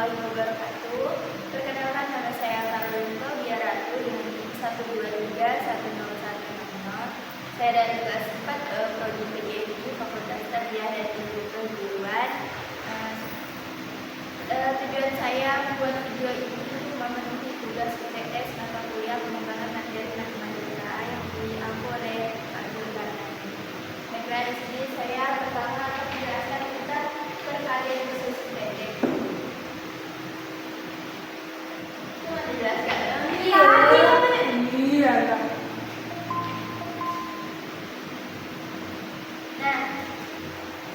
warahmatullahi wabarakatuh. Perkenalkan, nama saya Karolin Claudia Ratu dengan NIM 1231010. Saya dari kelas 4 Prodi PGMI Fakultas Tarbiyah dan Ilmu Keguruan. Tujuan saya membuat video ini untuk memenuhi tugas UTS mata kuliah pengembangan materi matematika yang diampu oleh Pak Zulkarnain. Baiklah, di sini saya pertama akan menjelaskan tentang perkalian khusus pendek. Cuma dijelaskan. Nah,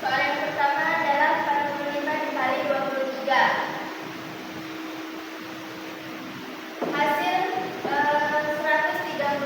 soal yang pertama adalah 45 dikali 23. Hasil 135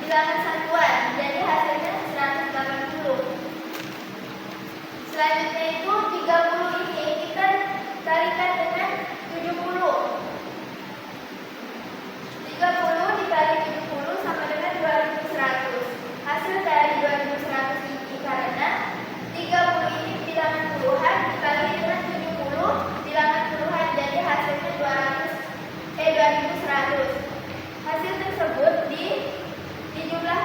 bilangan satuan, jadi hasilnya 180. Selanjutnya itu 30 ini kita kalikan dengan 70. 30 dikali 70 sama dengan 2100. Hasil dari 2100 ini karena 30 ini bilangan puluhan dikali dengan 70 bilangan puluhan, jadi hasilnya 2100. Hasil tersebut dijumlah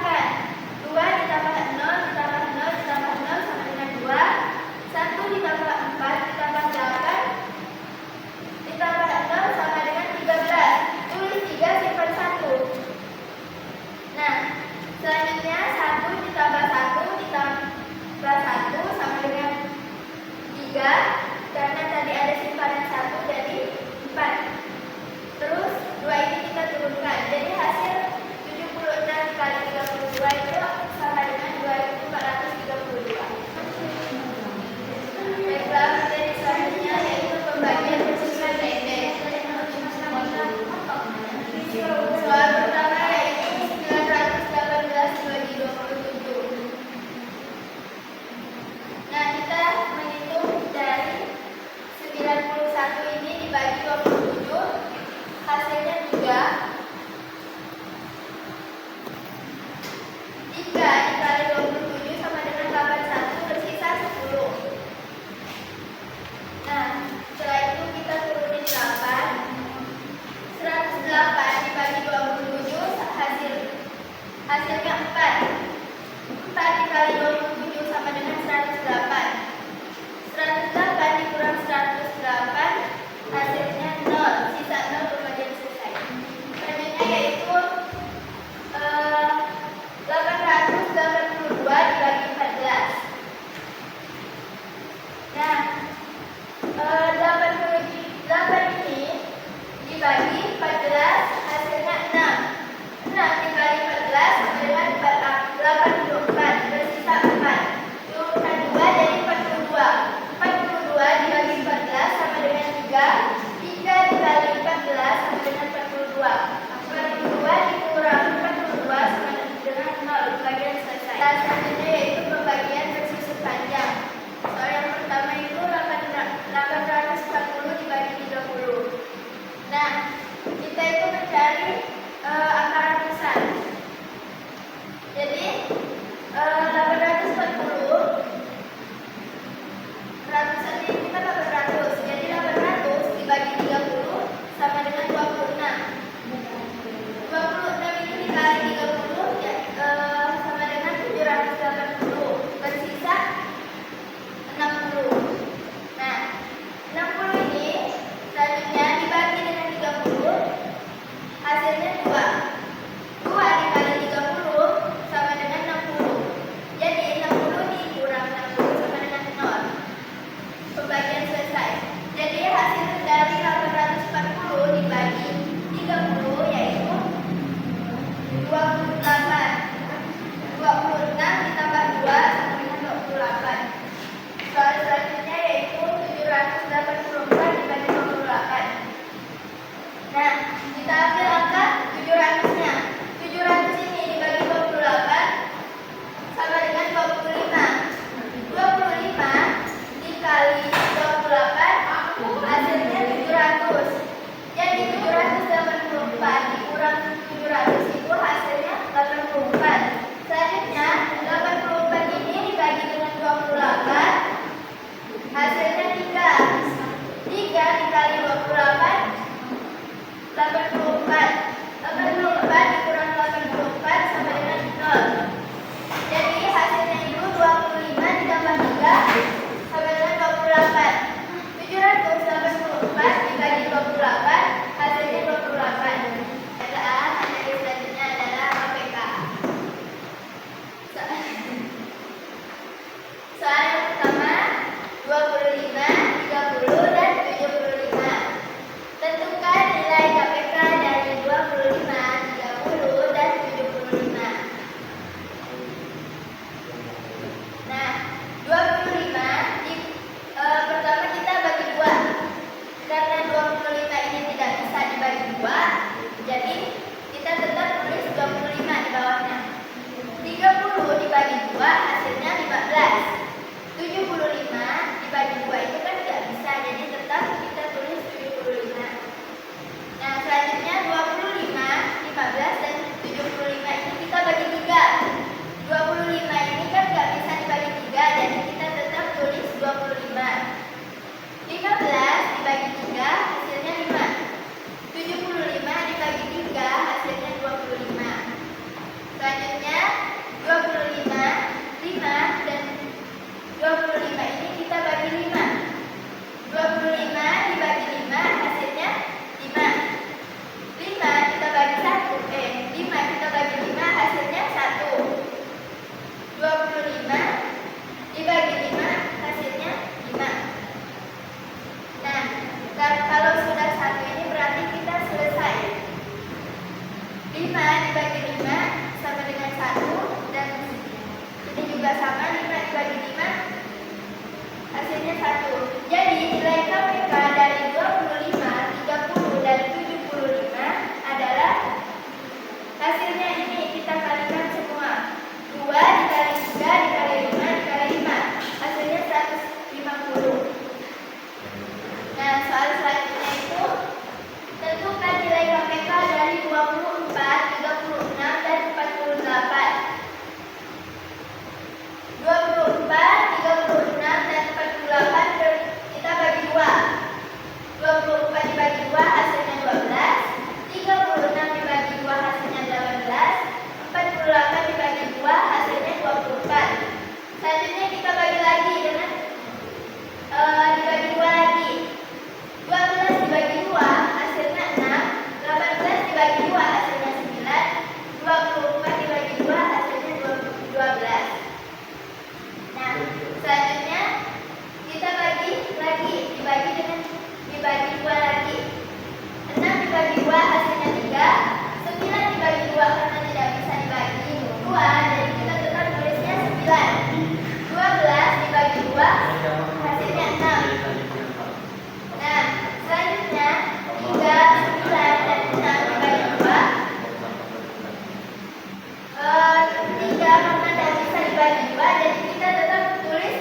dibagi 2, jadi kita tetap tulis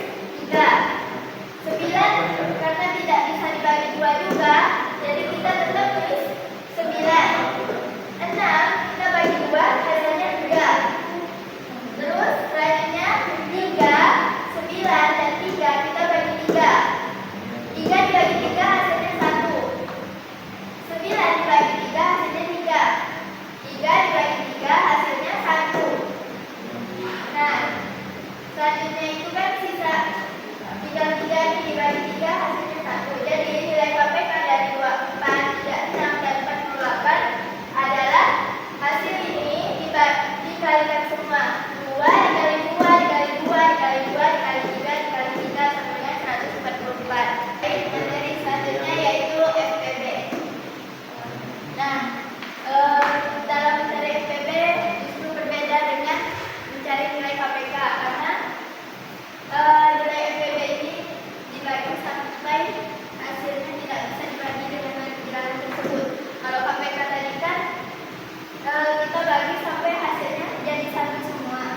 3. 9 karena tidak bisa dibagi 2 juga, jadi kita tetap tulis 9. 6 kita bagi 2, hasilnya 3. Terus selanjutnya 3, 9 dan 3 kita bagi 3. 3 dibagi 3 hasilnya 1. 9 dibagi 3 hasilnya 3. 3 dibagi 3 hasilnya 1. Nah, selanjutnya itu kan sisa tinggal 3 dibagi 3 hasilnya 1. Jadi nilai KPK dari 24, 36, dan 48 adalah hasil ini dikalikan semua. 2 dikali 2 dikali 2 dikali 2 dikali 3 dikali 3 sama dengan 144. Materi selanjutnya yaitu FPB. Nah, dalam mencari FPB justru berbeda dengan mencari nilai KPK karena nilai FPB ini dibagi sampai hasilnya tidak bisa dibagi dengan bilangan tersebut. Kalau KPK tadi kan kita bagi sampai hasilnya jadi 1 semua.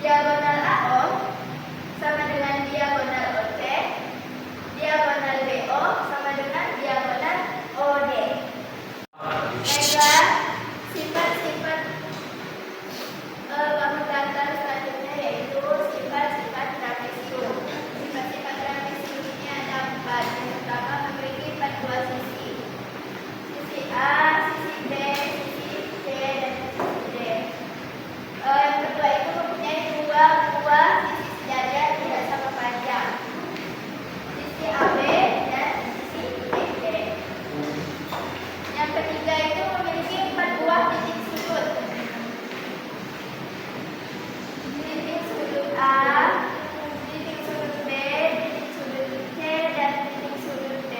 Diagonal AO sama dengan diagonal OC. Diagonal BO sama dengan diagonal OD. Baiklah, sifat-sifat bangun datar selanjutnya yaitu sifat-sifat trapesium. Sifat-sifat trapesium ini ada 4. Yang pertama memiliki 4 buah sisi. Sisi A, sisi B, sisi C, dan sisi D. Yang kedua itu mempunyai 2 buah sisi sejajar tidak sama panjang. Sisi AB dan sisi BD. Yang ketiga itu memiliki 4 buah titik sudut. Titik sudut A, titik sudut B, titik sudut C, dan titik sudut D.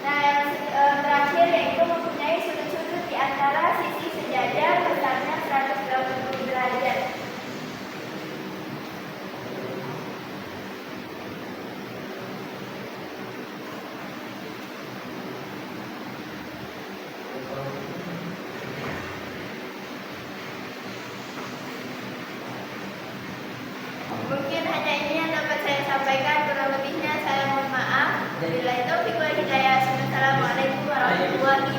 Nah, yang terakhir yaitu mempunyai sudut-sudut di antara sisi sejajar besarnya 180 derajat. Mungkin hanya ini yang dapat saya sampaikan, kurang lebihnya saya mohon maaf. Wabillahi taufiq wal hidayah. Assalamualaikum warahmatullahi wabarakatuh.